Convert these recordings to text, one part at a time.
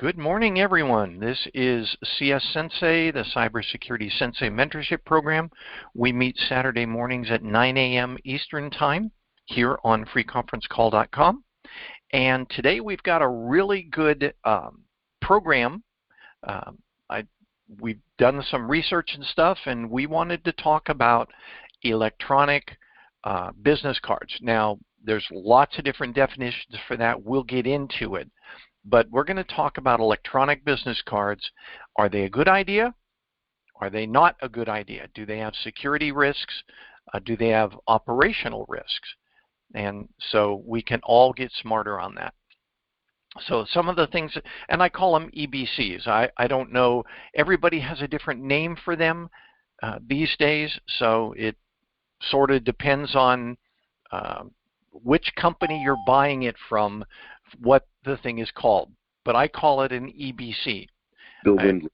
Good morning, everyone. This is CS-Sensei, the CyberSecurity Sensei Mentorship Program. We meet Saturday mornings at 9 a.m. Eastern Time here on freeconferencecall.com. And today we've got a really good program. We've done some research and stuff, and we wanted to talk about electronic business cards. Now, there's lots of different definitions for that. We'll get into it. But we're going to talk about electronic business cards. Are they a good idea? Are they not a good idea? Do they have security risks? Do they have operational risks? And so we can all get smarter on that. So some of the things, and I call them EBCs. I don't know. Everybody has a different name for them these days, so it sort of depends on which company you're buying it from, what the thing is called. But I call it an EBC. Bill Windley.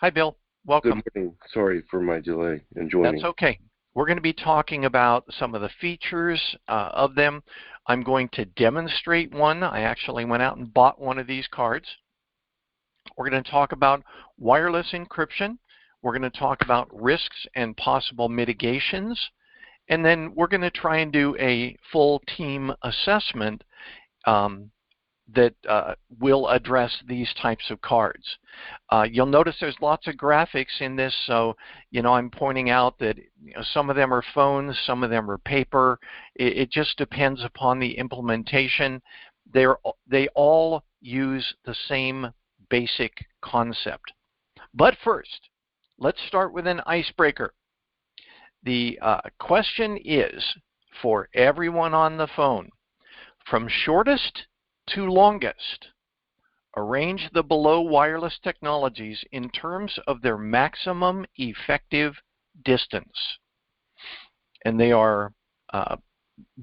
Hi, Bill. Welcome. Good morning. Sorry for my delay in joining. That's okay. We're going to be talking about some of the features of them. I'm going to demonstrate one. I actually went out and bought one of these cards. We're going to talk about wireless encryption. We're going to talk about risks and possible mitigations. And then we're going to try and do a full team assessment that will address these types of cards. You'll notice there's lots of graphics in this, so I'm pointing out that some of them are phones, some of them are paper. It just depends upon the implementation. They all use the same basic concept. But first, let's start with an icebreaker. The question is for everyone on the phone, from shortest to longest, arrange the below wireless technologies in terms of their maximum effective distance. And they are,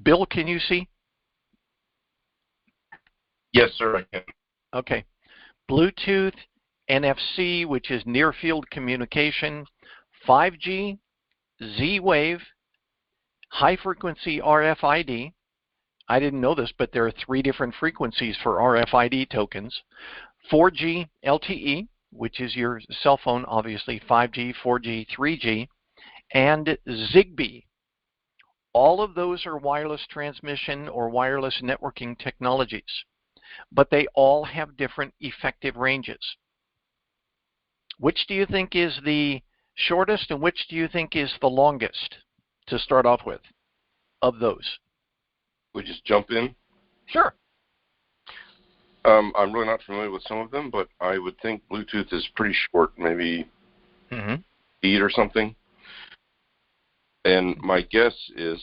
Bill, can you see? Yes, sir, I can. Okay. Bluetooth, NFC, which is near field communication, 5G, Z-Wave, high frequency RFID. I didn't know this, but there are 3 different frequencies for RFID tokens. 4G LTE, which is your cell phone, obviously, 5G, 4G, 3G, and Zigbee. All of those are wireless transmission or wireless networking technologies, but they all have different effective ranges. Which do you think is the shortest and which do you think is the longest to start off with of those? We just jump in? Sure. I'm really not familiar with some of them, but I would think Bluetooth is pretty short, maybe feet or something. And my guess is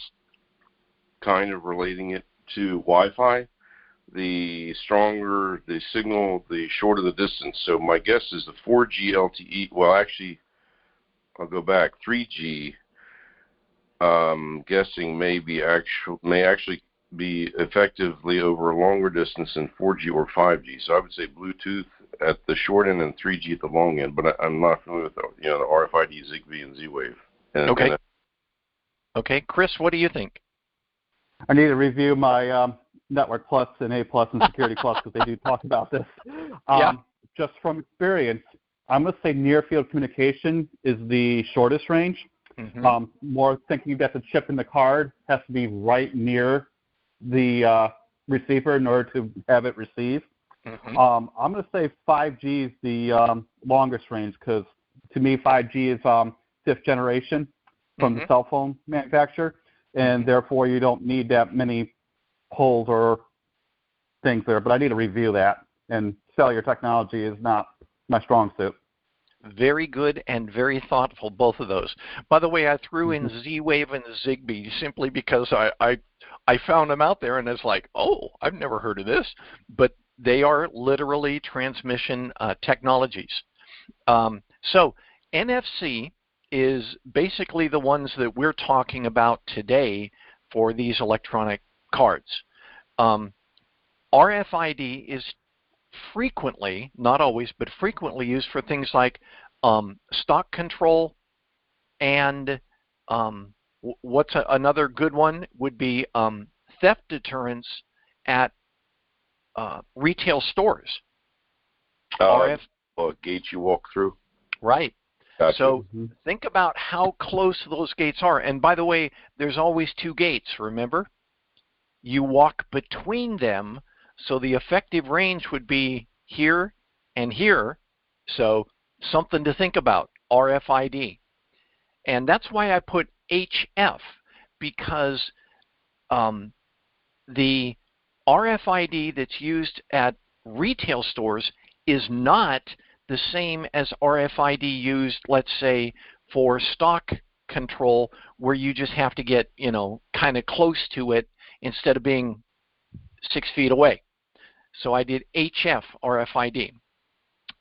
kind of relating it to Wi-Fi. The stronger the signal, the shorter the distance. So my guess is the 4G LTE, well, actually, I'll go back, 3G, guessing may actually be effectively over a longer distance than 4G or 5G. So I would say Bluetooth at the short end and 3G at the long end, but I'm not familiar with the RFID, Zigbee, and Z-Wave. Okay. Okay, Chris, what do you think? I need to review my Network Plus and A Plus and Security Plus because they do talk about this. Just from experience, I'm going to say near field communication is the shortest range. More thinking that the chip in the card has to be right near the receiver in order to have it receive. I'm going to say 5G is the longest range because to me 5G is 5th generation from the cell phone manufacturer, and therefore you don't need that many holes or things there. But I need to review that, and cellular technology is not my strong suit. Very good and very thoughtful, both of those. By the way, I threw in Z-Wave and Zigbee simply because I found them out there and it's like, oh, I've never heard of this. But they are literally transmission technologies. So NFC is basically the ones that we're talking about today for these electronic cards. RFID is frequently, not always, but frequently used for things like stock control and what's another good one would be theft deterrence at retail stores. RF gates you walk through. Right. Gotcha. So think about how close those gates are. And by the way, there's always two gates, remember? You walk between them, so the effective range would be here and here. So something to think about, RFID. And that's why I put HF, because the RFID that's used at retail stores is not the same as RFID used, let's say, for stock control, where you just have to get, kind of close to it instead of being 6 feet away. So I did HF RFID.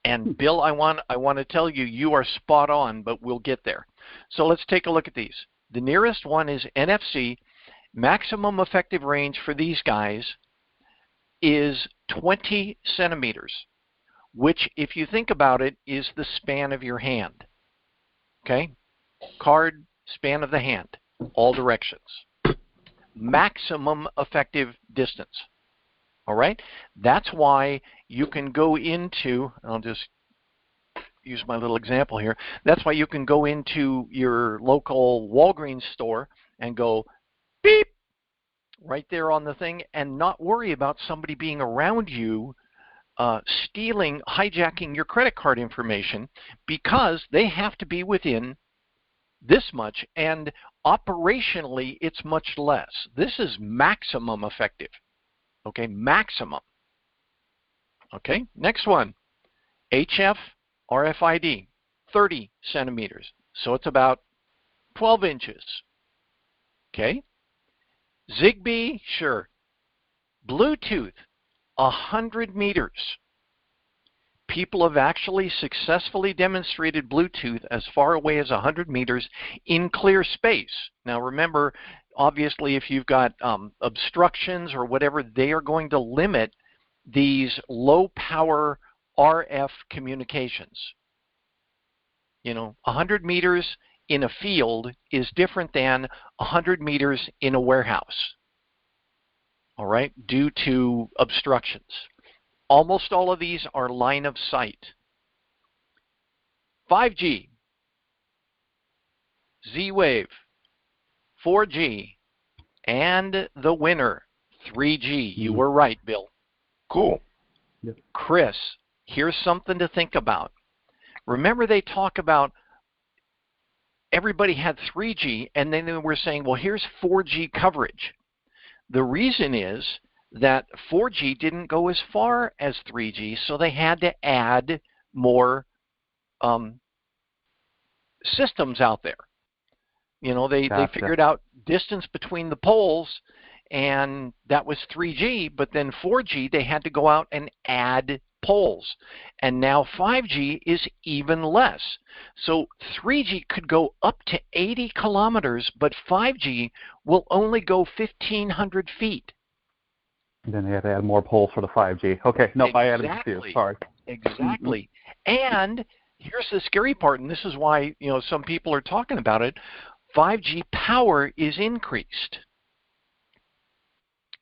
And Bill, I want to tell you, you are spot on, but we'll get there. So let's take a look at these. The nearest one is NFC. Maximum effective range for these guys is 20 centimeters, which, if you think about it, is the span of your hand. Okay? Card, span of the hand, all directions. Maximum effective distance. All right? That's why you can go into, I'll just use my little example here. That's why you can go into your local Walgreens store and go beep right there on the thing and not worry about somebody being around you stealing, hijacking your credit card information, because they have to be within this much, and operationally it's much less. This is maximum effective. Okay, maximum. Okay, next one. HF RFID, 30 centimeters. So it's about 12 inches. Okay. Zigbee, sure. Bluetooth, 100 meters. People have actually successfully demonstrated Bluetooth as far away as 100 meters in clear space. Now remember, obviously, if you've got obstructions or whatever, they are going to limit these low-power RF communications. 100 meters in a field is different than 100 meters in a warehouse, all right, due to obstructions. Almost all of these are line of sight. 5G, Z-Wave, 4G, and the winner, 3G. You were right, Bill. Cool. Yep. Chris, here's something to think about. Remember, they talk about everybody had 3G, and then they were saying, well, here's 4G coverage. The reason is that 4G didn't go as far as 3G, so they had to add more systems out there. They figured out distance between the poles, and that was 3G, but then 4G, they had to go out and add poles. And now 5G is even less. So 3G could go up to 80 kilometers, but 5G will only go 1,500 feet. Then they had to add more poles for the 5G. Okay, no, I added a few. Sorry. Exactly. And here's the scary part, and this is why some people are talking about it. 5G power is increased.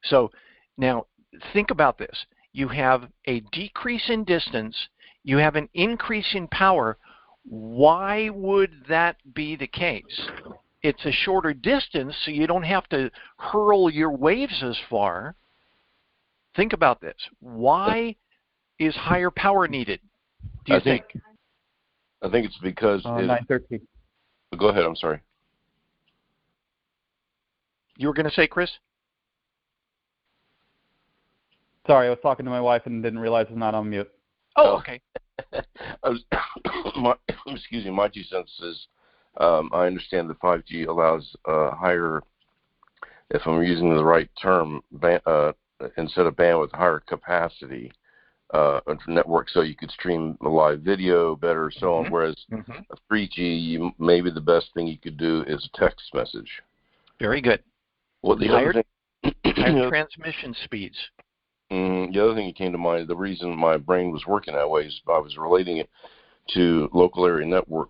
So now think about this. You have a decrease in distance. You have an increase in power. Why would that be the case? It's a shorter distance, so you don't have to hurl your waves as far. Think about this. Why is higher power needed, do you think? I think it's because... 913. Go ahead, I'm sorry. You were going to say, Chris? Sorry, I was talking to my wife and didn't realize I was not on mute. Oh, okay. Excuse me, my 2 cents is I understand that 5G allows higher, if I'm using the right term, instead of bandwidth, higher capacity network, so you could stream a live video better, so on. Whereas a 3G, maybe the best thing you could do is a text message. Very good. Well, the higher, other thing, higher transmission speeds. The other thing that came to mind, the reason my brain was working that way is I was relating it to local area network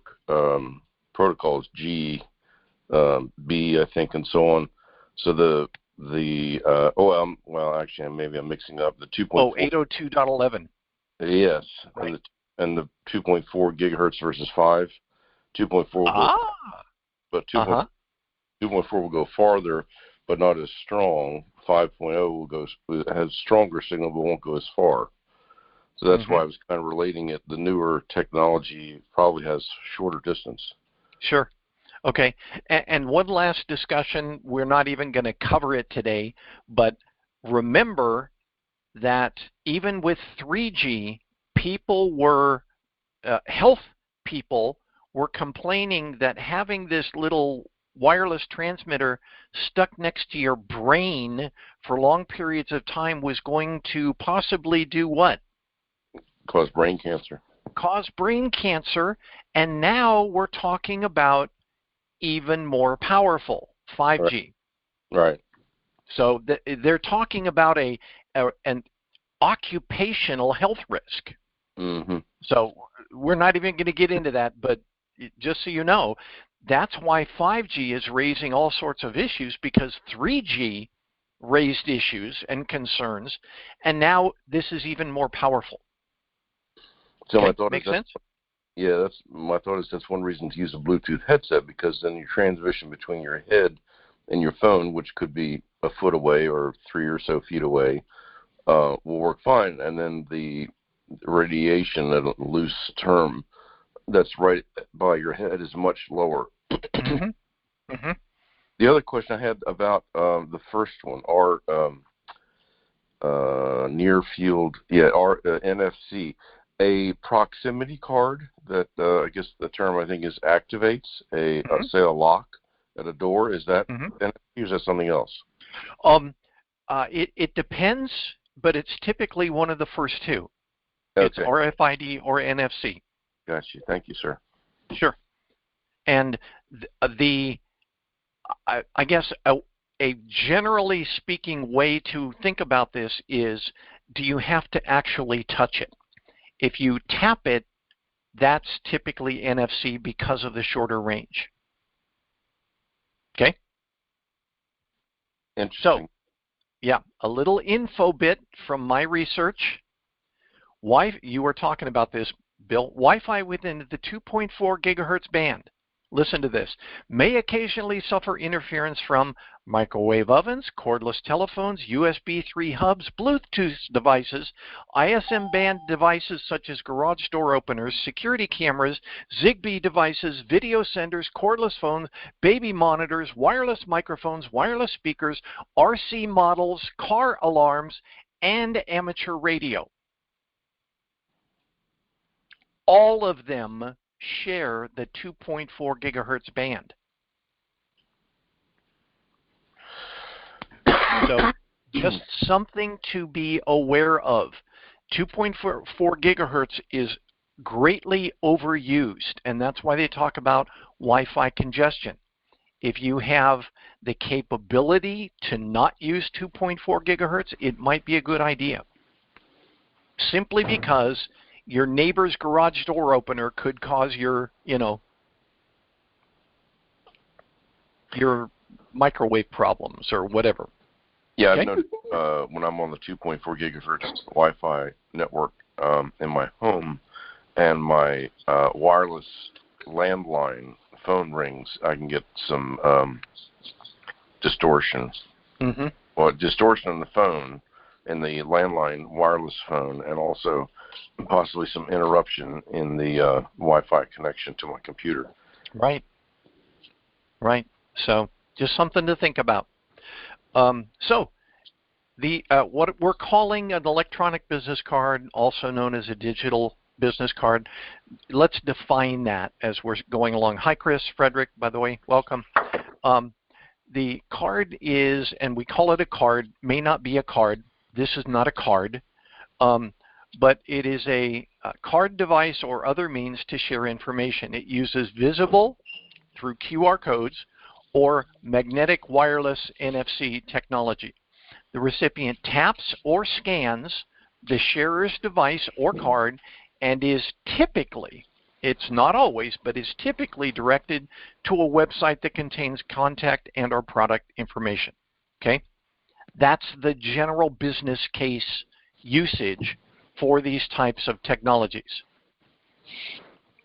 protocols, G, B, I think, and so on. So well, actually, maybe I'm mixing up the 2.4. Oh, 802.11. Yes, Right. and the 2.4 gigahertz versus 5. 2.4 will go, but 2.4 will go farther, but not as strong. 5.0 will go has stronger signal, but won't go as far. So that's why I was kind of relating it. The newer technology probably has shorter distance. Sure. Okay. And one last discussion. We're not even going to cover it today, but remember that even with 3G, health people were complaining that having this little wireless transmitter stuck next to your brain for long periods of time was going to possibly do what? Cause brain cancer. Cause brain cancer, and now we're talking about even more powerful 5G. Right. So they're talking about an occupational health risk. So we're not even going to get into that, but just so you know, that's why 5G is raising all sorts of issues, because 3G raised issues and concerns, and now this is even more powerful. So okay. my thought Makes is sense? Yeah, my thought is that's one reason to use a Bluetooth headset, because then your transmission between your head and your phone, which could be a foot away or 3 or so feet away, will work fine. And then the radiation at a loose term that's right by your head is much lower. The other question I had about the first one, our near field, our NFC, a proximity card that I guess the term I think is activates say a lock at a door. Is that NFC or is that something else? It depends, but it's typically one of the first two. Okay. It's RFID or NFC. Gotcha. Thank you, sir. Sure. And I guess a generally speaking way to think about this is, do you have to actually touch it? If you tap it, that's typically NFC because of the shorter range. Okay? Interesting. So, yeah, a little info bit from my research. You were talking about this, Bill. Wi-Fi within the 2.4 gigahertz band, listen to this, may occasionally suffer interference from microwave ovens, cordless telephones, USB 3 hubs, Bluetooth devices, ISM band devices such as garage door openers, security cameras, Zigbee devices, video senders, cordless phones, baby monitors, wireless microphones, wireless speakers, RC models, car alarms, and amateur radio. All of them share the 2.4 gigahertz band. So just something to be aware of. 2.4 gigahertz is greatly overused, and that's why they talk about Wi-Fi congestion. If you have the capability to not use 2.4 gigahertz, it might be a good idea. Simply because your neighbor's garage door opener could cause your microwave problems or whatever. Yeah, okay? I've noticed when I'm on the 2.4 gigahertz Wi-Fi network in my home and my wireless landline phone rings, I can get some distortion. Well, distortion on the phone in the landline wireless phone, and also possibly some interruption in the Wi-Fi connection to my computer. Right. So just something to think about. So the what we're calling an electronic business card, also known as a digital business card, let's define that as we're going along. Hi, Chris, Frederick, by the way, welcome. The card is, and we call it a card, may not be a card. This is not a card, but it is a card device or other means to share information. It uses visible through QR codes or magnetic wireless NFC technology. The recipient taps or scans the sharer's device or card and is typically, it's not always, but is typically directed to a website that contains contact and or product information. Okay? That's the general business case usage for these types of technologies.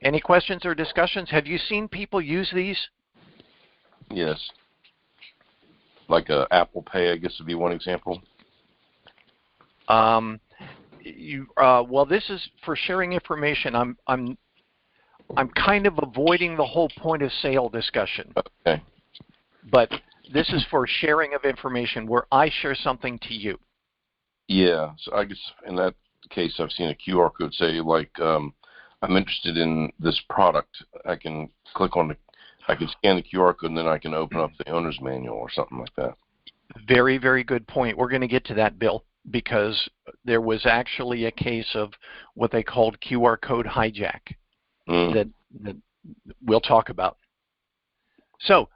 Any questions or discussions? Have you seen people use these? Yes. Like Apple Pay, I guess, would be one example. Well, this is for sharing information. I'm kind of avoiding the whole point of sale discussion. Okay. But this is for sharing of information where I share something to you. Yeah. So I guess in that case, I've seen a QR code say, like, I'm interested in this product. I can click on I can scan the QR code, and then I can open up the owner's manual or something like that. Very, very good point. We're going to get to that, Bill, because there was actually a case of what they called QR code hijack that we'll talk about. So,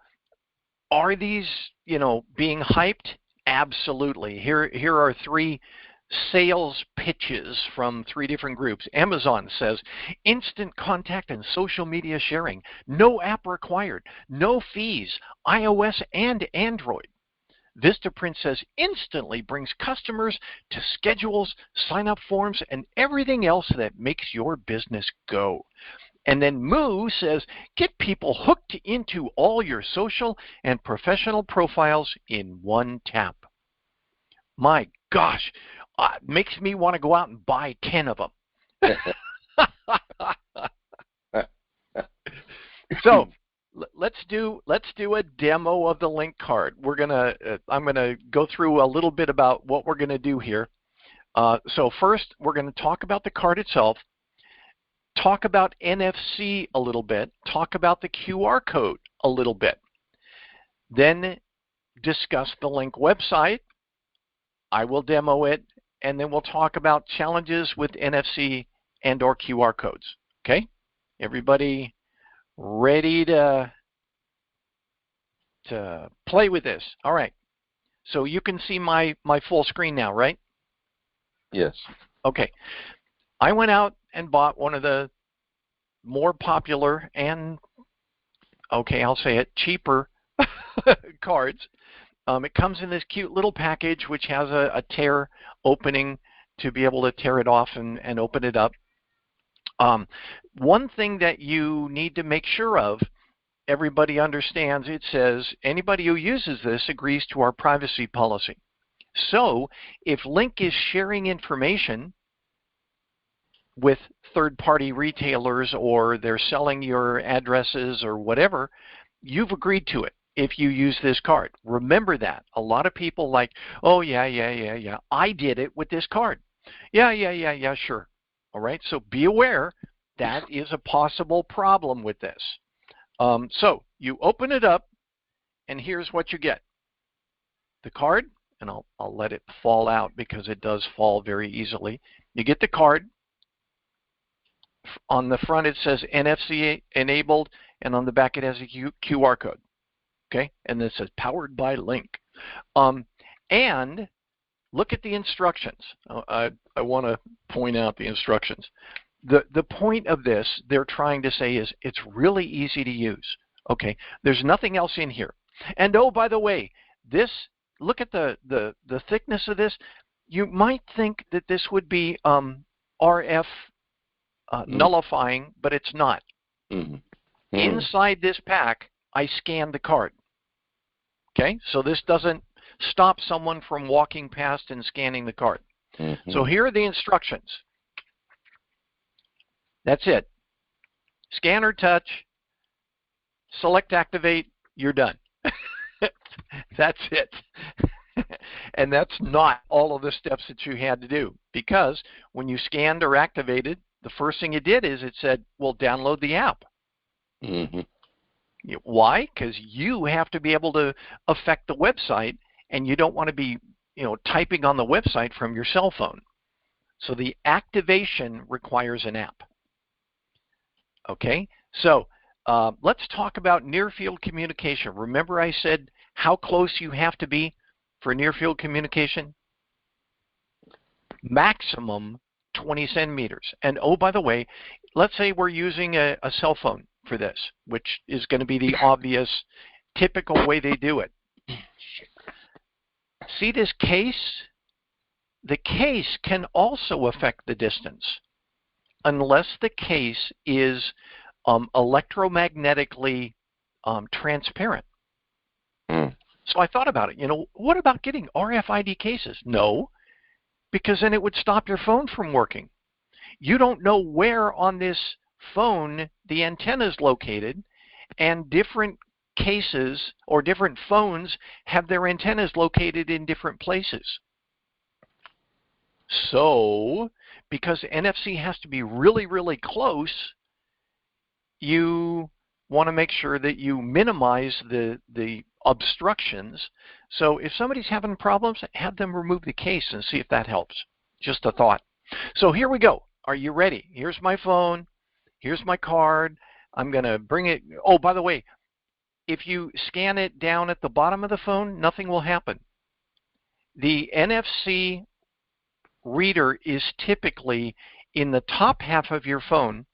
are these, being hyped? Absolutely. Here are 3 sales pitches from 3 different groups. Amazon says, instant contact and social media sharing, no app required, no fees, iOS and Android. Vistaprint says instantly brings customers to schedules, sign-up forms, and everything else that makes your business go. And then Moo says, get people hooked into all your social and professional profiles in one tap. My gosh, makes me want to go out and buy 10 of them. So let's do a demo of the Linq card. I'm gonna go through a little bit about what we're gonna do here. So first, we're gonna talk about the card itself, talk about NFC a little bit, talk about the QR code a little bit, then discuss the Linq website. I will demo it, and then we'll talk about challenges with NFC and or QR codes. Okay? Everybody ready to play with this? All right. So you can see my full screen now, right? Yes. Okay. I went out and bought one of the more popular and, okay, I'll say it, cheaper cards. It comes in this cute little package which has a tear opening to be able to tear it off and open it up. One thing that you need to make sure of, everybody understands, it says anybody who uses this agrees to our privacy policy. So if Linq is sharing information with third-party retailers or they're selling your addresses or whatever, you've agreed to it if you use this card. Remember that. A lot of people like, oh, yeah, I did it with this card. Yeah, sure. All right, so be aware that is a possible problem with this. So you open it up, and here's what you get. The card, and I'll let it fall out because it does fall very easily. You get the card. On the front it says NFC enabled, and on the back it has a QR code. Okay, and this says powered by Linq. And look at the instructions. I want to point out the instructions. The point of this, they're trying to say, is it's really easy to use. Okay, there's nothing else in here. And oh, by the way, this, look at the thickness of this. You might think that this would be RF nullifying, but it's not. Inside this pack, I scanned the card. Okay, so this doesn't stop someone from walking past and scanning the card. So here are the instructions. That's it. Scan or touch, select activate, you're done. That's it. And that's not all of the steps that you had to do, because when you scanned or activated, the first thing it did is it said, well, download the app. Why? Because you have to be able to affect the website, and you don't want to be, typing on the website from your cell phone. So the activation requires an app. Okay, so let's talk about near-field communication. Remember I said how close you have to be for near-field communication? Maximum 20 centimeters. And oh, by the way, let's say we're using a cell phone for this, which is going to be the obvious, typical way they do it. See this case? the case can also affect the distance unless the case is electromagnetically transparent. So I thought about it. What about getting RFID cases? No, because then it would stop your phone from working. You don't know where on this phone the antenna is located, and different cases or different phones have their antennas located in different places. So, because NFC has to be really, really close, you want to make sure that you minimize the obstructions. So if somebody's having problems, have them remove the case and see if that helps. Just a thought. So here we go. Are you ready? Here's my phone. Here's my card. I'm going to bring it. Oh, by the way, if you scan it down at the bottom of the phone, nothing will happen. The NFC reader is typically in the top half of your phone.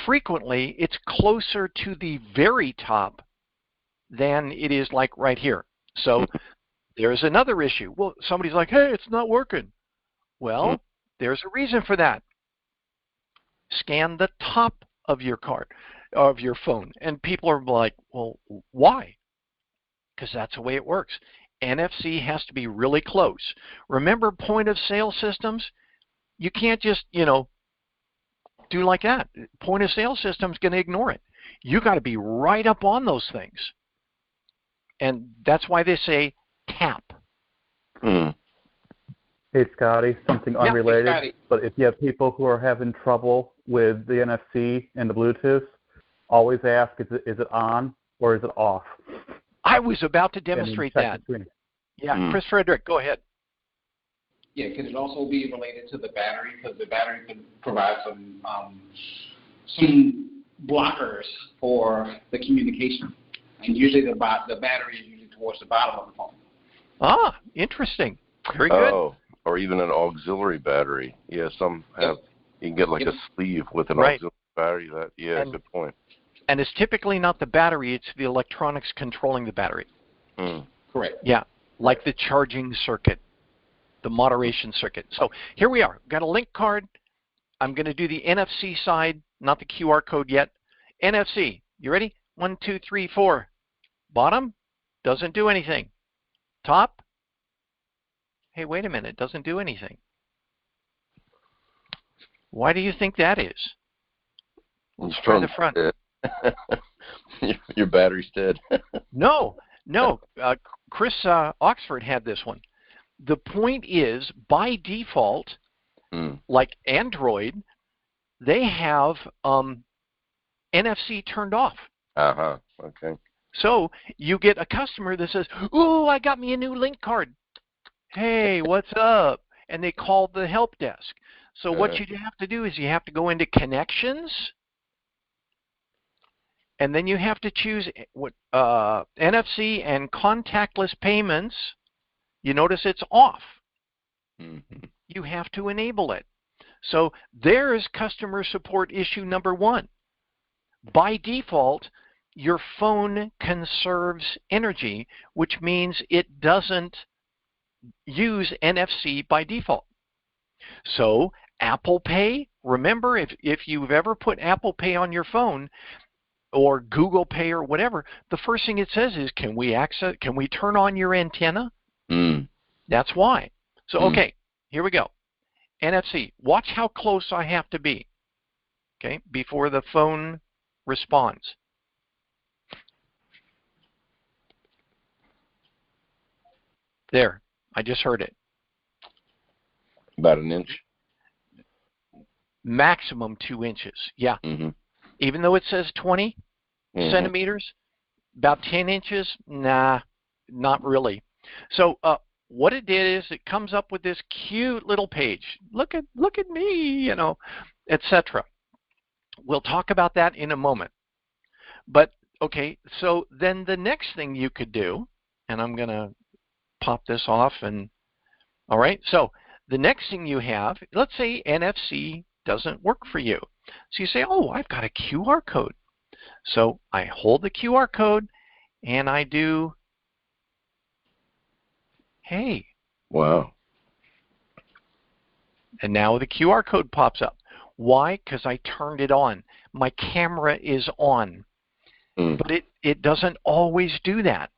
Frequently, it's closer to the very top than it is like right here. So there's another issue. Well, somebody's like, hey, it's not working. Well, there's a reason for that. Scan the top of your card, of your phone. And people are like, well, why? Because that's the way it works. NFC has to be really close. Remember point of sale systems? You can't just, do like that. Point of sale system's going to ignore it. You got to be right up on those things. And that's why they say tap. Hey, Scotty, something unrelated. Hey, Scotty. But if you have people who are having trouble with the NFC and the Bluetooth, always ask, is it on or is it off? I was about to demonstrate that. Yeah, Chris Frederick, go ahead. Yeah, could it also be related to the battery? Because the battery could provide some blockers for the communication. And usually the battery is usually towards the bottom of the phone. Ah, interesting. Very good. Oh, or even an auxiliary battery. Yeah, some have. You can get like a sleeve with an auxiliary battery. Good point. And it's typically not the battery; it's the electronics controlling the battery. Correct. Yeah, like the charging circuit, the moderation circuit. So here we are. We've got a Linq card. I'm going to do the NFC side, not the QR code yet. NFC. You ready? 1, 2, 3, 4. Bottom doesn't do anything. Top. Hey, wait a minute. Doesn't do anything. Why do you think that is? Let's try the front. Your battery's dead. No. Chris Oxford had this one. The point is, by default, like Android, they have NFC turned off. Okay. So you get a customer that says, "Ooh, I got me a new Linq card. Hey, what's up?" And they call the help desk. So what you have to do is you have to go into Connections, and then you have to choose what NFC and contactless payments. You notice it's off. You have to enable it. So there's customer support issue number 1. By default, your phone conserves energy, which means it doesn't use NFC by default. So Apple Pay, remember, if you've ever put Apple Pay on your phone or Google Pay or whatever, the first thing it says is, can we turn on your antenna? That's why. So, okay, here we go. NFC. Watch how close I have to be, okay, before the phone responds. There. I just heard it. About an inch? Maximum 2 inches. Yeah. Even though it says 20 centimeters, about 10 inches, nah, not really. So what it did is it comes up with this cute little page. Look at me, etc. We'll talk about that in a moment. But okay, so then the next thing you could do, and I'm going to pop this off, and all right, so the next thing you have, let's say NFC doesn't work for you. So you say, oh, I've got a QR code. So I hold the QR code and I do, hey. Wow. And now the QR code pops up. Why? Because I turned it on. My camera is on. But it doesn't always do that.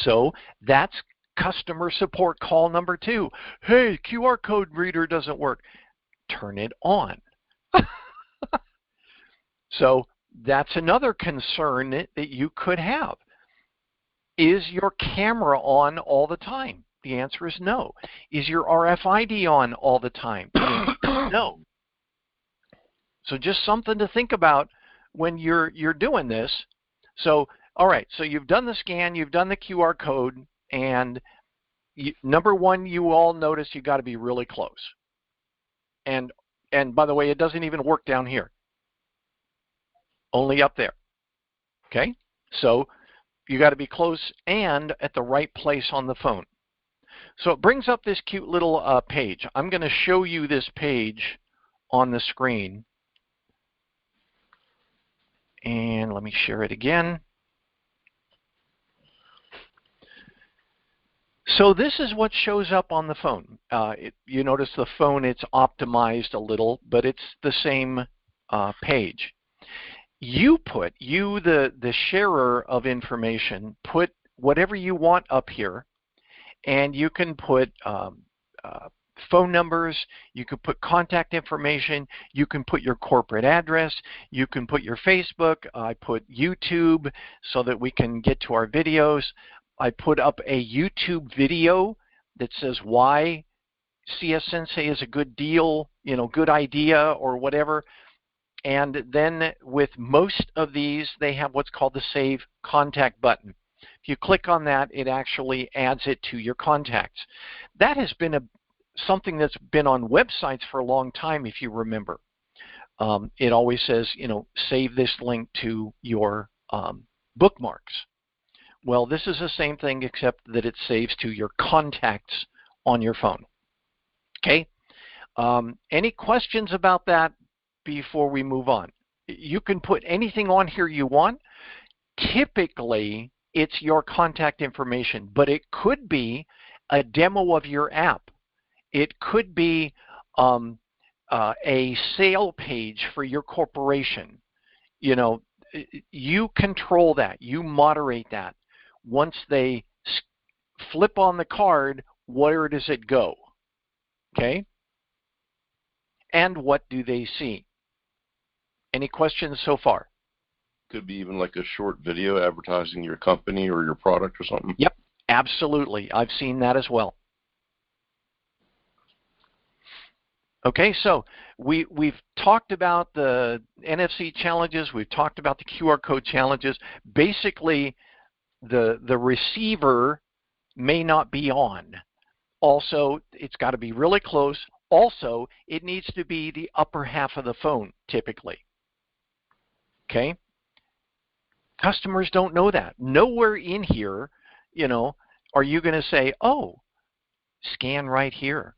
So that's customer support call number 2. Hey, QR code reader doesn't work. Turn it on. So that's another concern that you could have. Is your camera on all the time? The answer is no. Is your RFID on all the time? No. So just something to think about when you're doing this. So, all right, so you've done the scan, you've done the QR code, and number 1, you all notice you got to be really close. And by the way, it doesn't even work down here. Only up there. Okay? So you got to be close and at the right place on the phone. So it brings up this cute little page. I'm going to show you this page on the screen. And let me share it again. So this is what shows up on the phone. You notice the phone, it's optimized a little, but it's the same page. The sharer of information, put whatever you want up here, and you can put phone numbers, you can put contact information, you can put your corporate address, you can put your Facebook. I put YouTube so that we can get to our videos. I put up a YouTube video that says why CS-Sensei is a good deal, good idea or whatever. And then with most of these, they have what's called the Save Contact button. If you click on that, it actually adds it to your contacts. That has been something that's been on websites for a long time, if you remember. It always says, save this link to your bookmarks. Well, this is the same thing except that it saves to your contacts on your phone. Okay? Any questions about that before we move on? You can put anything on here you want. Typically, it's your contact information, but it could be a demo of your app. It could be a sale page for your corporation. You control that. You moderate that. Once they flip on the card, where does it go? Okay? And what do they see? Any questions so far? Could be even like a short video advertising your company or your product or something. Yep, absolutely. I've seen that as well. Okay, so we've talked about the NFC challenges. We've talked about the QR code challenges. Basically, the receiver may not be on. Also, it's got to be really close. Also, it needs to be the upper half of the phone, typically. Okay? Customers don't know that. Nowhere in here, are you going to say, oh, scan right here.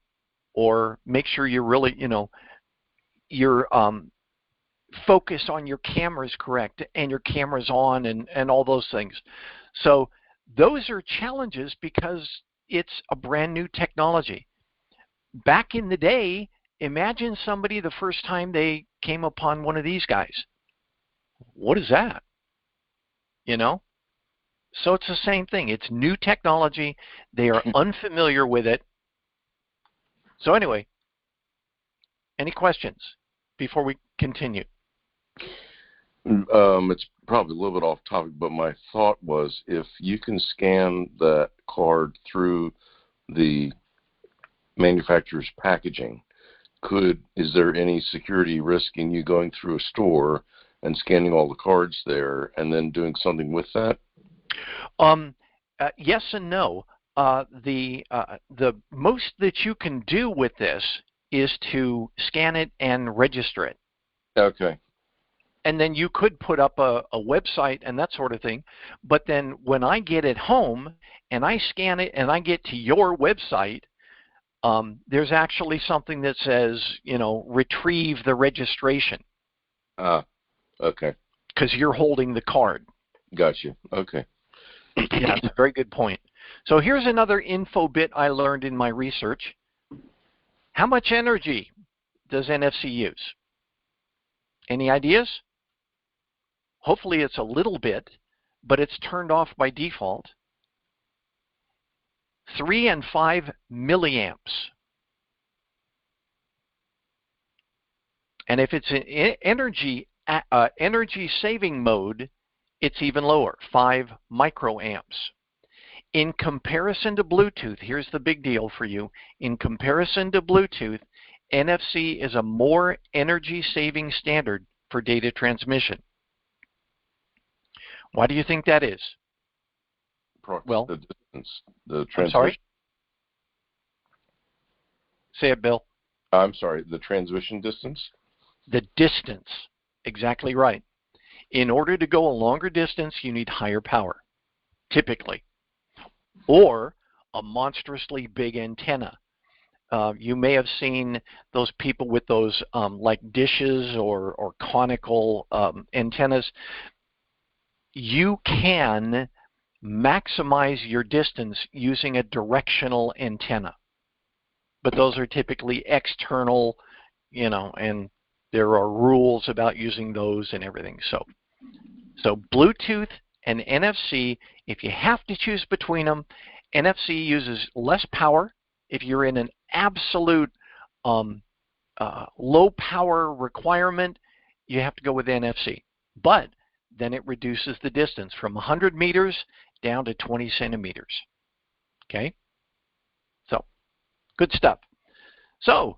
Or make sure you're really, your focus on your camera is correct and your camera's on and all those things. So those are challenges because it's a brand new technology. Back in the day, imagine somebody the first time they came upon one of these guys. What is that? So it's the same thing. It's new technology. They are unfamiliar with it. So anyway, any questions before we continue? It's probably a little bit off topic, but my thought was if you can scan that card through the manufacturer's packaging, is there any security risk in you going through a store and scanning all the cards there and then doing something with that? Yes and no. The most that you can do with this is to scan it and register it. Okay. And then you could put up a website and that sort of thing. But then when I get it home and I scan it and I get to your website, there's actually something that says, retrieve the registration. Okay. Because you're holding the card. Gotcha. Okay. Yeah, it's a very good point. So here's another info bit I learned in my research. How much energy does NFC use? Any ideas? Hopefully it's a little bit, but it's turned off by default. 3 and 5 milliamps. And if it's in energy saving mode, it's even lower, 5 microamps. In comparison to Bluetooth, here's the big deal for you. In comparison to Bluetooth, NFC is a more energy-saving standard for data transmission. Why do you think that is? Well, the distance, the transmission. I'm sorry? Say it, Bill. I'm sorry, the transmission distance? The distance, exactly right. In order to go a longer distance, you need higher power, typically, or a monstrously big antenna. You may have seen those people with those like dishes or conical antennas. You can maximize your distance using a directional antenna, but those are typically external, and there are rules about using those and everything. So Bluetooth and NFC, if you have to choose between them, NFC uses less power. If you're in an absolute low power requirement, you have to go with NFC. But then it reduces the distance from 100 meters down to 20 centimeters. Okay? So, good stuff. So,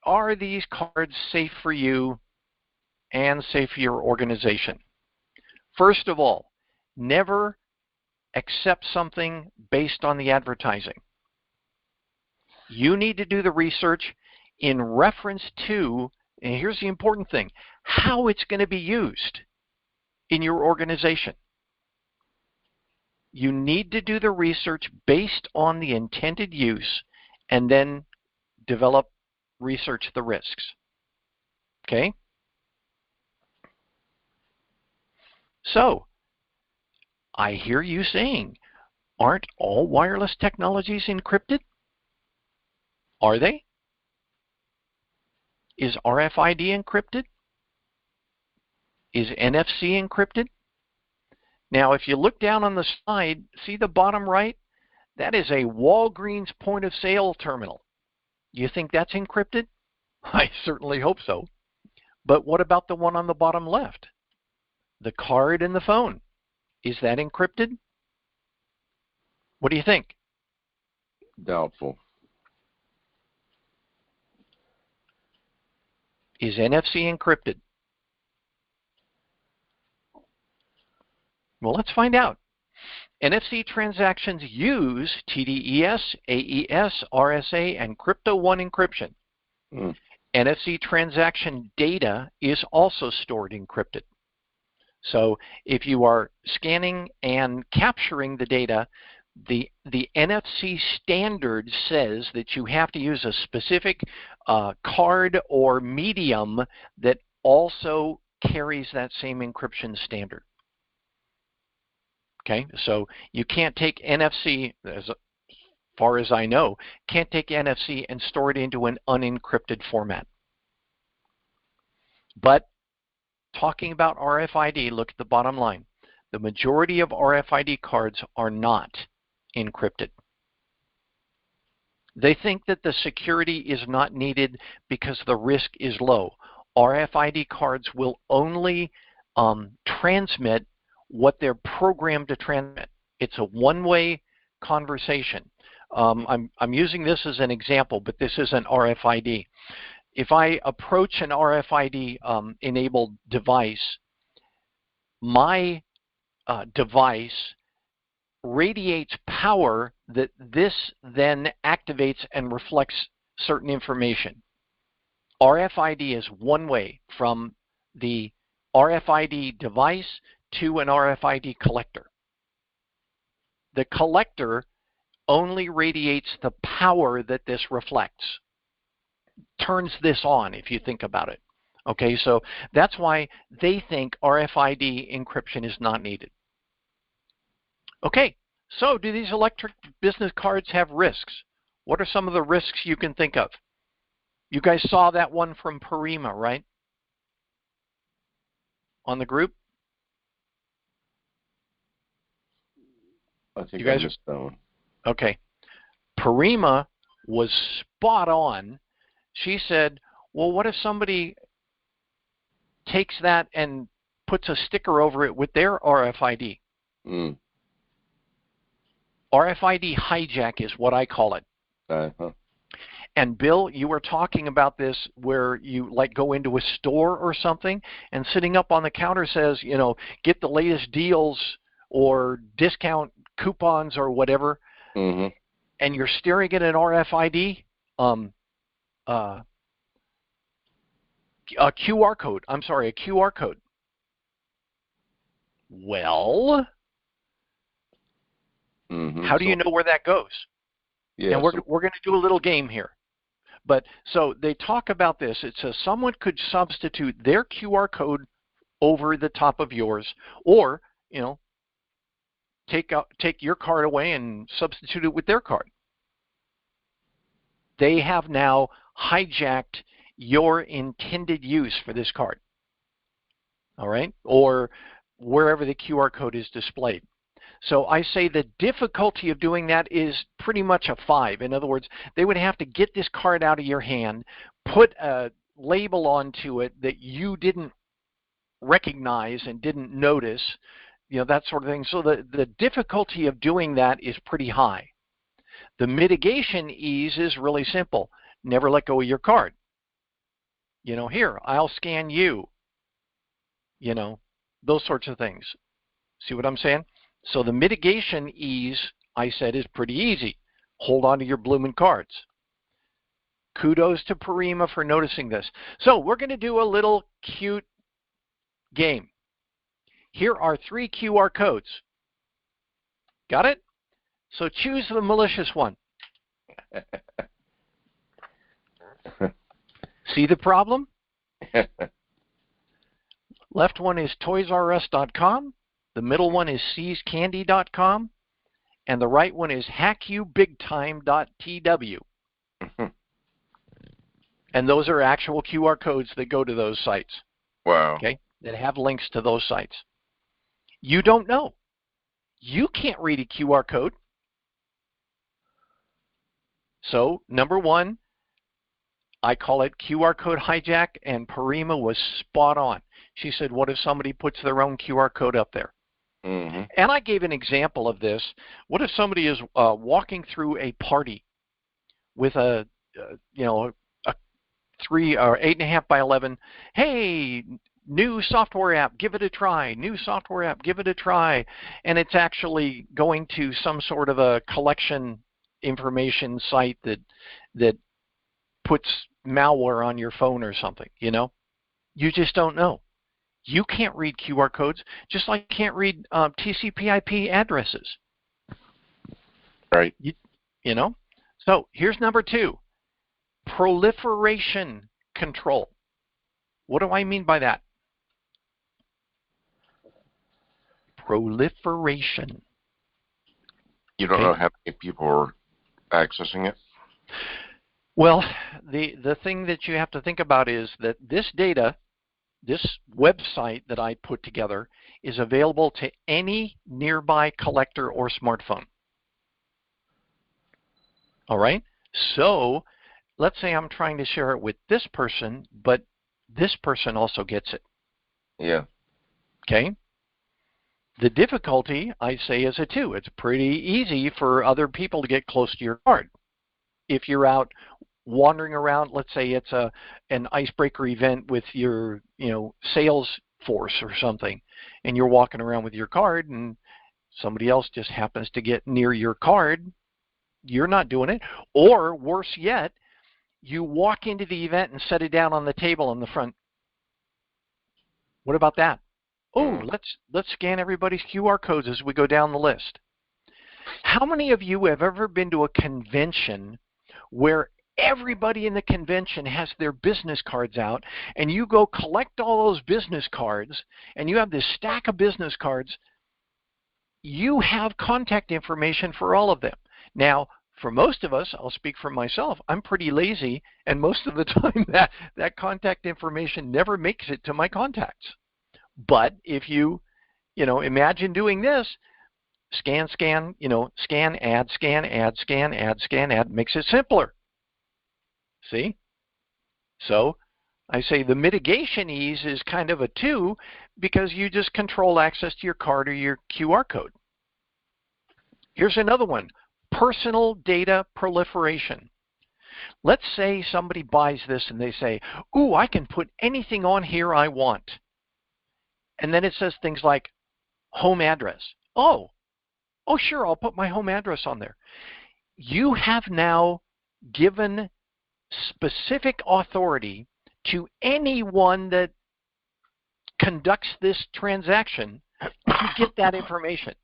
are these cards safe for you and safe for your organization? First of all, never accept something based on the advertising. You need to do the research in reference to, and here's the important thing, how it's going to be used in your organization. You need to do the research based on the intended use and then research the risks. Okay? So, I hear you saying, aren't all wireless technologies encrypted? Are they? Is RFID encrypted? Is NFC encrypted? Now, if you look down on the slide, see the bottom right? That is a Walgreens point of sale terminal. You think that's encrypted? I certainly hope so. But what about the one on the bottom left? The card in the phone. Is that encrypted? What do you think? Doubtful. Is NFC encrypted? Well, let's find out. NFC transactions use TDES, AES, RSA, and Crypto 1 encryption. NFC transaction data is also stored encrypted. So if you are scanning and capturing the data, the NFC standard says that you have to use a specific card or medium that also carries that same encryption standard. Okay, so you can't take NFC, as far as I know, can't take NFC and store it into an unencrypted format. But talking about RFID, look at the bottom line. The majority of RFID cards are not encrypted. They think that the security is not needed because the risk is low. RFID cards will only transmit what they're programmed to transmit. It's a one-way conversation. I'm using this as an example, but this is an RFID. If I approach an RFID enabled device, my device radiates power that this then activates and reflects certain information. RFID is one way from the RFID device to an RFID collector. The collector only radiates the power that this reflects. Turns this on, if you think about it. Okay, so that's why they think RFID encryption is not needed. Okay, so do these electric business cards have risks? What are some of the risks you can think of? You guys saw that one from Parima, right? On the group? I think you guys I missed that one. Okay. Parima was spot on. She said, well, what if somebody takes that and puts a sticker over it with their RFID? RFID hijack is what I call it. And Bill, you were talking about this where you like go into a store or something and sitting up on the counter says, you know, get the latest deals or discount coupons or whatever, and you're staring at an RFID, a QR code. I'm sorry, a QR code. Well, how do you know where that goes? Yeah, and we're going to do a little game here. But so they talk about this. It says someone could substitute their QR code over the top of yours, or you know, take your card away and substitute it with their card. They have now hijacked your intended use for this card. All right, or wherever the QR code is displayed. So I say the difficulty of doing that is pretty much a 5. In other words, they would have to get this card out of your hand, put a label onto it that you didn't recognize and didn't notice, you know, that sort of thing. So the difficulty of doing that is pretty high. The mitigation ease is really simple. Never let go of your card. You know, here, I'll scan you. You know, those sorts of things. See what I'm saying? So the mitigation ease, I said, is pretty easy. Hold on to your bloomin' cards. Kudos to Parima for noticing this. So we're going to do a little cute game. Here are 3 QR codes. Got it? So choose the malicious one. See the problem? Left one is toysrus.com. The middle one is seizcandy.com, and the right one is hackyoubigtime.tw. And those are actual QR codes that go to those sites. Wow. Okay, that have links to those sites. You don't know. You can't read a QR code. So, number 1, I call it QR code hijack, and Parima was spot on. She said, what if somebody puts their own QR code up there? And I gave an example of this. What if somebody is walking through a party with a 3 or 8.5 by 11? Hey, new software app, give it a try. New software app, give it a try. And it's actually going to some sort of a collection information site that puts malware on your phone or something. You know, you just don't know. You can't read QR codes, just like you can't read TCP/IP addresses. Right. You know? So here's number 2, proliferation control. What do I mean by that? Proliferation. You don't know how many people are accessing it? Well, the thing that you have to think about is that this data, this website that I put together, is available to any nearby collector or smartphone. All right? So let's say I'm trying to share it with this person, but this person also gets it. Yeah. Okay? The difficulty, I say, is a 2. It's pretty easy for other people to get close to your card. If you're out wandering around, let's say it's an IceBreaker event with your sales force or something, and you're walking around with your card and somebody else just happens to get near your card, you're not doing it. Or worse yet, you walk into the event and set it down on the table in the front. What about that? Oh, let's scan everybody's QR codes as we go down the list. How many of you have ever been to a convention where everybody in the convention has their business cards out, and you go collect all those business cards, and you have this stack of business cards? You have contact information for all of them. Now, For most of us, I'll speak for myself, I'm pretty lazy, and most of the time that contact information never makes it to my contacts. But if you imagine doing this, scan, scan, scan, add, scan, add, scan, add, scan, add, makes it simpler. See? So I say the mitigation ease is kind of a 2 because you just control access to your card or your QR code. Here's another one, personal data proliferation. Let's say somebody buys this and they say, ooh, I can put anything on here I want. And then it says things like home address. Oh, sure, I'll put my home address on there. You have now given specific authority to anyone that conducts this transaction to get that information.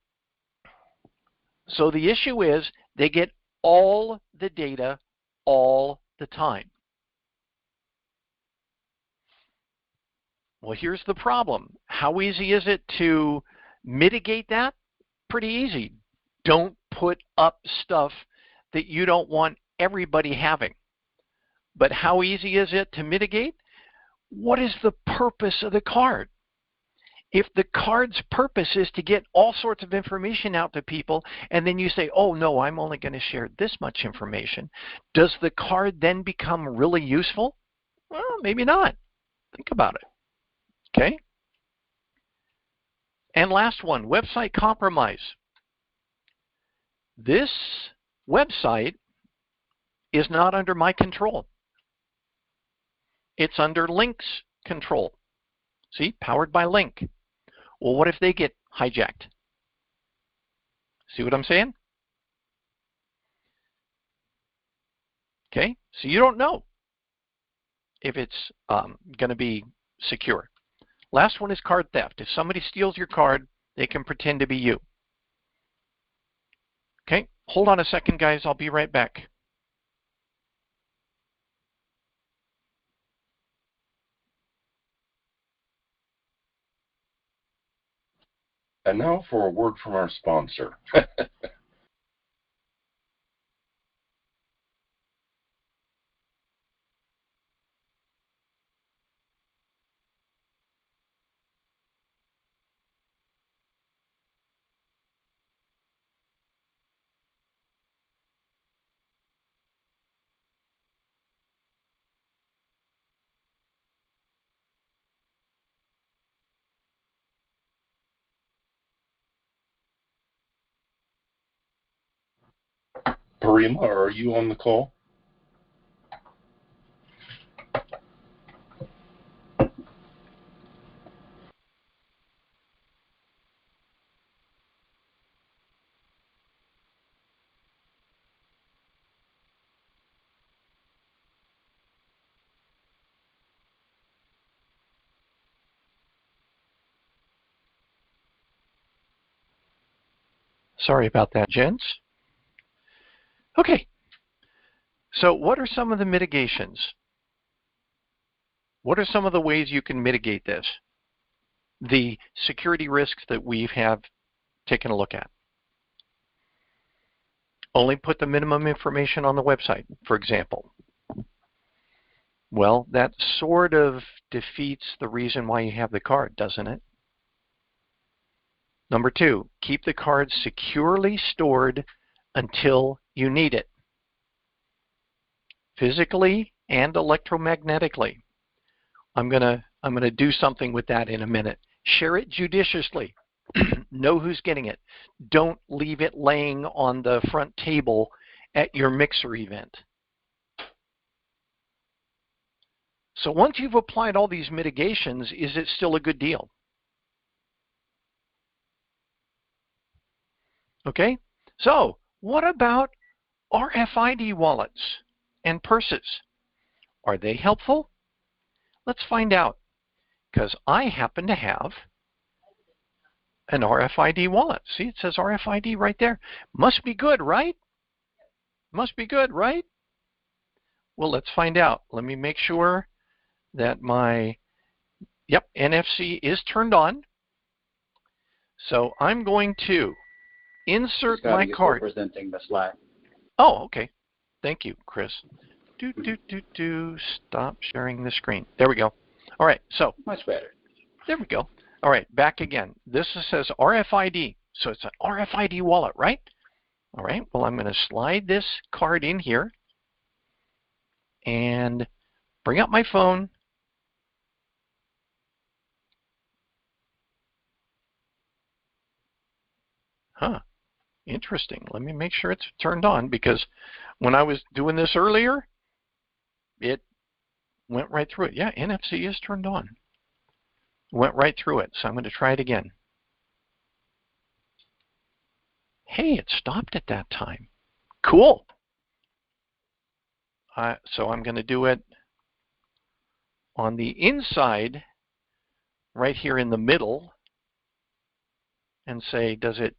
So the issue is they get all the data all the time. Well, here's the problem. How easy is it to mitigate that? Pretty easy. Don't put up stuff that you don't want everybody having. But how easy is it to mitigate? What is the purpose of the card? If the card's purpose is to get all sorts of information out to people, and then you say, oh, no, I'm only going to share this much information, does the card then become really useful? Well, maybe not. Think about it. Okay? And last one, website compromise. This website is not under my control. It's under Linq's control. See, powered by Linq. Well, what if they get hijacked? See what I'm saying? Okay, so you don't know if it's going to be secure. Last one is card theft. If somebody steals your card, they can pretend to be you. Okay, hold on a second, guys. I'll be right back. And now for a word from our sponsor. Parima, are you on the call? Sorry about that, gents. Okay, so what are some of the mitigations? What are some of the ways you can mitigate this? The security risks that we have taken a look at. Only put the minimum information on the website, for example. Well, that sort of defeats the reason why you have the card, doesn't it? Number 2, keep the card securely stored until you need it, physically and electromagnetically. I'm gonna do something with that in a minute. Share it judiciously. Know who's getting it. Don't leave it laying on the front table at your mixer event. So once you've applied all these mitigations, is it still a good deal? Okay, so what about RFID wallets and purses? Are they helpful? Let's find out, because I happen to have an RFID wallet. See, it says RFID right there. Must be good, right? Must be good, right? Well, let's find out. Let me make sure that my, NFC is turned on. So I'm going to insert my card. Presenting the slide. Oh, okay. Thank you, Chris. Stop sharing the screen. There we go. All right, so. Much better. There we go. All right, back again. This says RFID, so it's an RFID wallet, right? All right, well, I'm going to slide this card in here and bring up my phone. Huh, interesting. Let me make sure it's turned on, because when I was doing this earlier, it went right through it. Yeah, NFC is turned on. Went right through it, so I'm going to try it again. Hey, it stopped at that time. Cool. So I'm going to do it on the inside, right here in the middle, and say, does it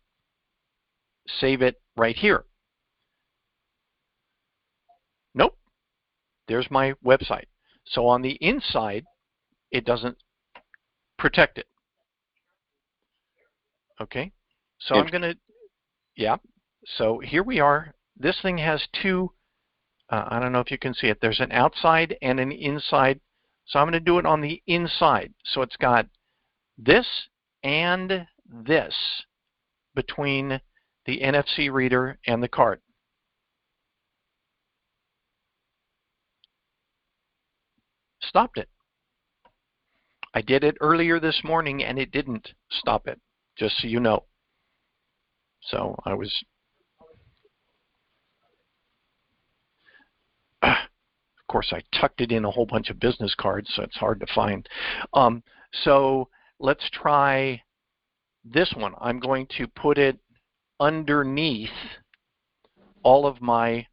save it right here? Nope. There's my website. So on the inside, it doesn't protect it. Okay. So I'm going to, yeah. So here we are. This thing has two, I don't know if you can see it. There's an outside and an inside. So I'm going to do it on the inside. So it's got this and this between the NFC reader and the card. Stopped it. I did it earlier this morning and it didn't stop it, just so you know. So I was, of course, I tucked it in a whole bunch of business cards, so it's hard to find. So let's try this one. I'm going to put it underneath all of my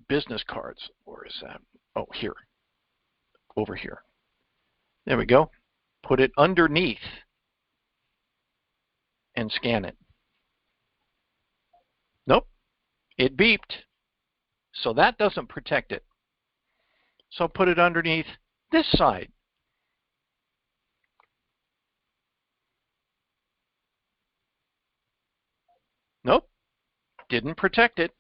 business cards. Where is that? Oh, here. Over here. There we go. Put it underneath and scan it. Nope. It beeped. So that doesn't protect it. So put it underneath this side. Nope. Didn't protect it.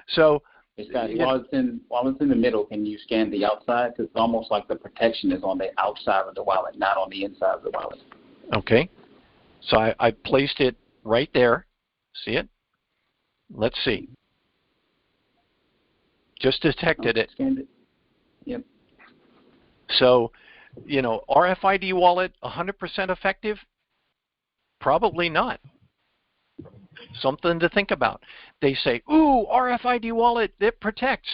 So Scotty, while it's in the middle, can you scan the outside? Because it's almost like the protection is on the outside of the wallet, not on the inside of the wallet. Okay. So I placed it right there. See it? Let's see. Just detected it. Scanned it. Yep. So, you know, RFID wallet, 100% effective? Probably not. Something to think about. They say, ooh, RFID wallet, it protects.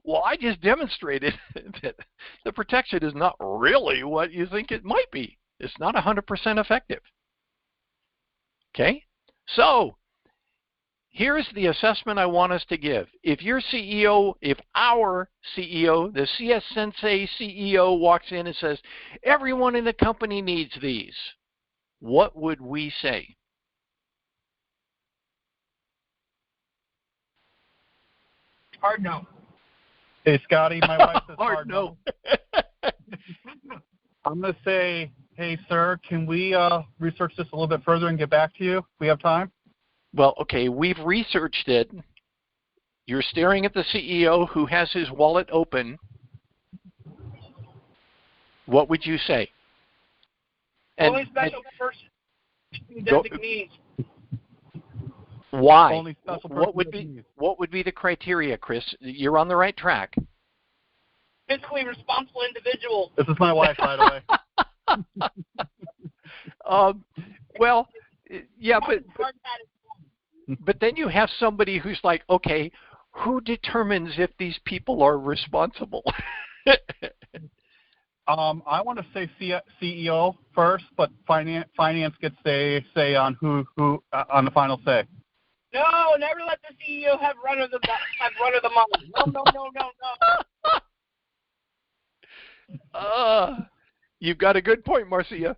Well, I just demonstrated that the protection is not really what you think it might be. It's not 100% effective. Okay? So, here's the assessment I want us to give. If your CEO, if our CEO, the CS-Sensei CEO walks in and says, everyone in the company needs these, what would we say? Hard no. Hey, Scotty, my wife says hard no. I'm going to say, hey, sir, can we research this a little bit further and get back to you? We have time? Well, okay, we've researched it. You're staring at the CEO who has his wallet open. What would you say? Only special person designees. Why? Only special person what would be the criteria, Chris? You're on the right track. Fiscally responsible individual. This is my wife, by the way. Well, yeah, but then you have somebody who's like, okay, who determines if these people are responsible? I want to say CEO first, but finance gets say on who on the final say. No, never let the CEO have run of the money. No. You've got a good point, Marcia.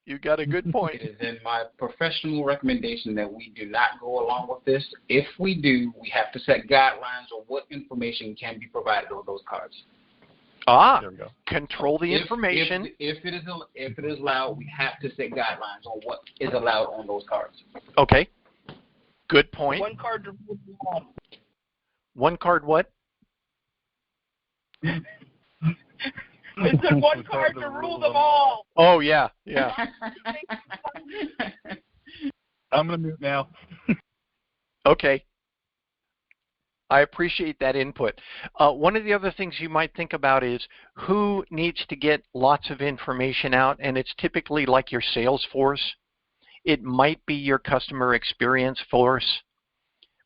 You got a good point. It is in my professional recommendation that we do not go along with this. If we do, we have to set guidelines on what information can be provided on those cards. There we go. Control the information. If it is allowed, we have to set guidelines on what is allowed on those cards. Okay. Good point. One card to rule them all. One card what? It said one card to rule them all. Oh, yeah, yeah. I'm going to mute now. Okay. I appreciate that input. One of the other things you might think about is who needs to get lots of information out, and it's typically like your sales force. It might be your customer experience force,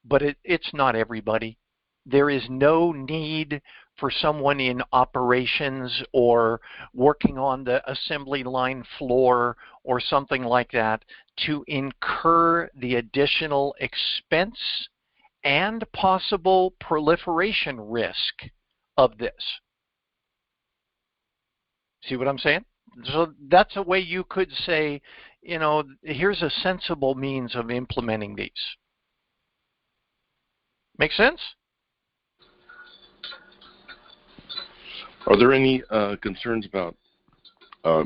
but it's not everybody. There is no need for someone in operations or working on the assembly line floor or something like that to incur the additional expense and possible proliferation risk of this. See what I'm saying? So that's a way you could say, you know, here's a sensible means of implementing these. Make sense? Are there any concerns about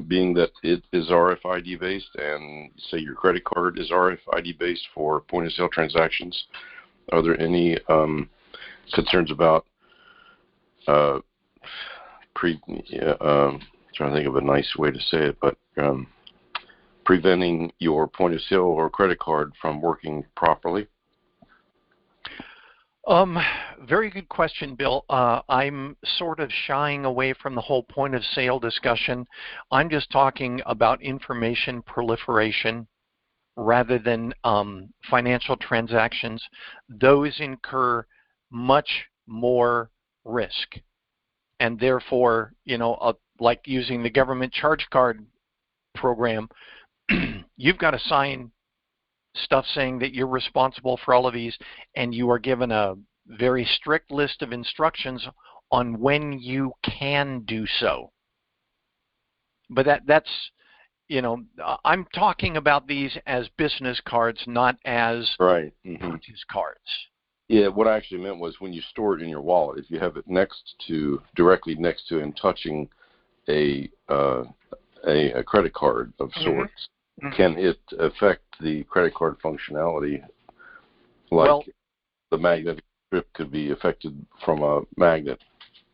being that it is RFID based and say your credit card is RFID based for point of sale transactions? Are there any concerns about trying to think of a nice way to say it, but preventing your point of sale or credit card from working properly? Very good question, Bill. I'm sort of shying away from the whole point of sale discussion. I'm just talking about information proliferation rather than financial transactions. Those incur much more risk. And therefore, you know, like using the government charge card program, you've got to sign stuff saying that you're responsible for all of these, and you are given a very strict list of instructions on when you can do so. But that's, you know, I'm talking about these as business cards, not as right. purchase cards. Yeah, what I actually meant was when you store it in your wallet, if you have it directly next to and touching a credit card of sorts, can it affect the credit card functionality? Like the magnetic strip could be affected from a magnet.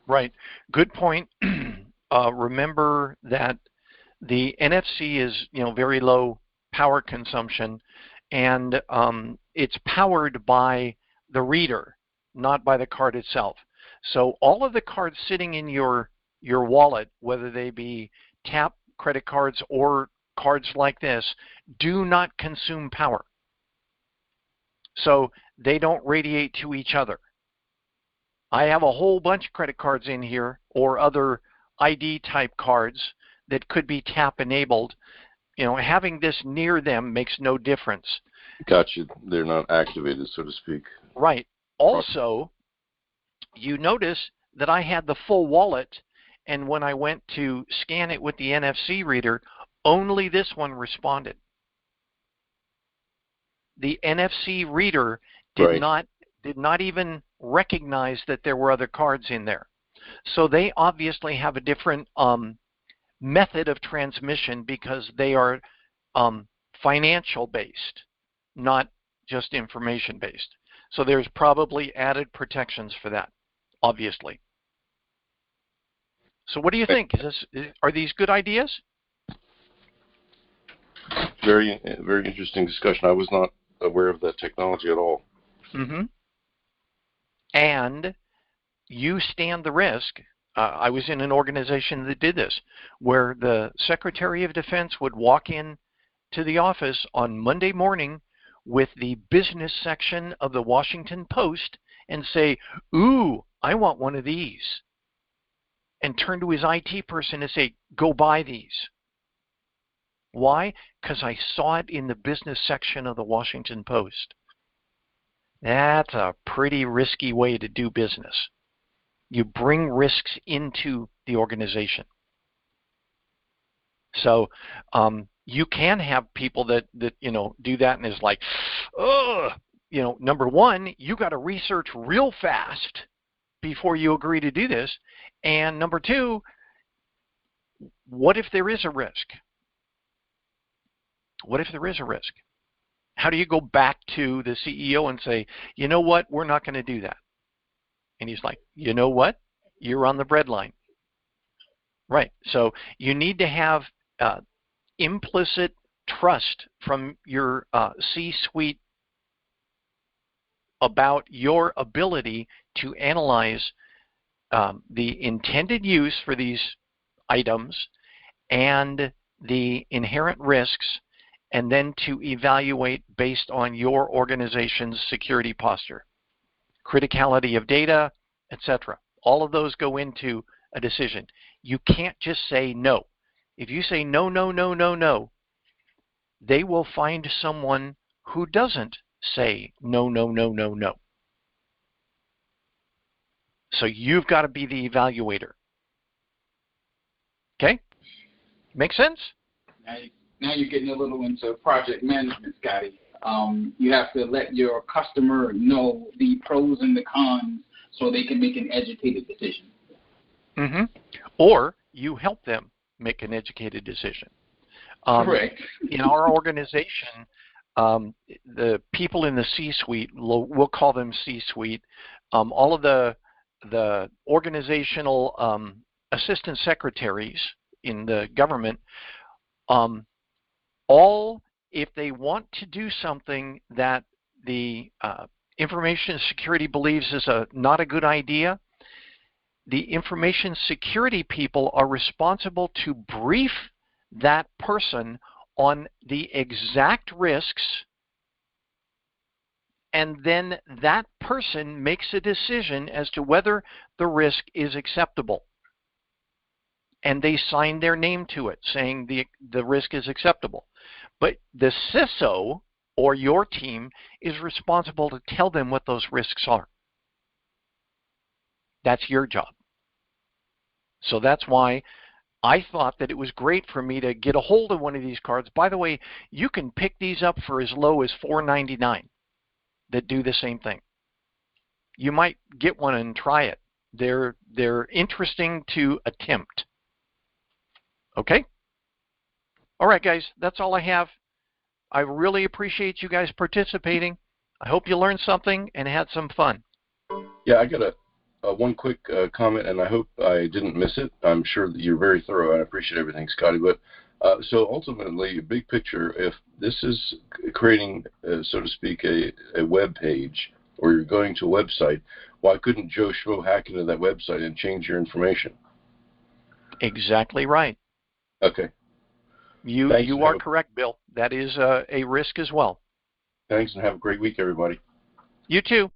Right. Good point. Remember that the NFC is, you know, very low power consumption, and it's powered by the reader, not by the card itself. So all of the cards sitting in your wallet, whether they be tap credit cards or cards like this, do not consume power. So they don't radiate to each other. I have a whole bunch of credit cards in here or other ID type cards that could be tap enabled. You know, having this near them makes no difference. Gotcha. They're not activated, so to speak. Right. Also, you notice that I had the full wallet, and when I went to scan it with the NFC reader, only this one responded. The NFC reader did not even recognize that there were other cards in there. So they obviously have a different method of transmission because they are financial based, not just information based. So there's probably added protections for that, obviously. So what do you think? Are these good ideas? Very, very interesting discussion. I was not aware of that technology at all. And you stand the risk. I was in an organization that did this, where the Secretary of Defense would walk in to the office on Monday morning with the business section of the Washington Post and say, "Ooh, I want one of these," and turn to his IT person and say, "Go buy these." Why? Because I saw it in the business section of the Washington Post. That's a pretty risky way to do business. You bring risks into the organization. So you can have people that you know, do that and is like, oh, you know, number one, you got to research real fast before you agree to do this. And number two, what if there is a risk? What if there is a risk? How do you go back to the CEO and say, you know what, we're not going to do that? And he's like, you know what, you're on the breadline. Right. So you need to have implicit trust from your C-suite about your ability to analyze the intended use for these items and the inherent risks, and then to evaluate based on your organization's security posture, criticality of data, etc. All of those go into a decision. You can't just say no. If you say no, no, no, no, no, they will find someone who doesn't say no, no, no, no, no. So you've got to be the evaluator. Okay? Make sense? Now you're getting a little into project management, Scotty. You have to let your customer know the pros and the cons so they can make an educated decision. Mm-hmm. Or you help them make an educated decision. Correct. In our organization, the people in the C-suite, we'll call them C-suite, all of the organizational assistant secretaries in the government, all, if they want to do something that the information security believes is not a good idea, the information security people are responsible to brief that person on the exact risks, and then that person makes a decision as to whether the risk is acceptable. And they sign their name to it saying the risk is acceptable. But the CISO or your team is responsible to tell them what those risks are. That's your job. So that's why I thought that it was great for me to get a hold of one of these cards. By the way, you can pick these up for as low as $4.99 that do the same thing. You might get one and try it. They're interesting to attempt. Okay? All right, guys, that's all I have. I really appreciate you guys participating. I hope you learned something and had some fun. Yeah, I got one quick comment, and I hope I didn't miss it. I'm sure that you're very thorough, and I appreciate everything, Scotty. But so ultimately, big picture, if this is creating, so to speak, a web page, or you're going to a website, why couldn't Joe Schmo hack into that website and change your information? Exactly right. Okay. You are correct, Bill. That is a risk as well. Thanks, and have a great week, everybody. You too.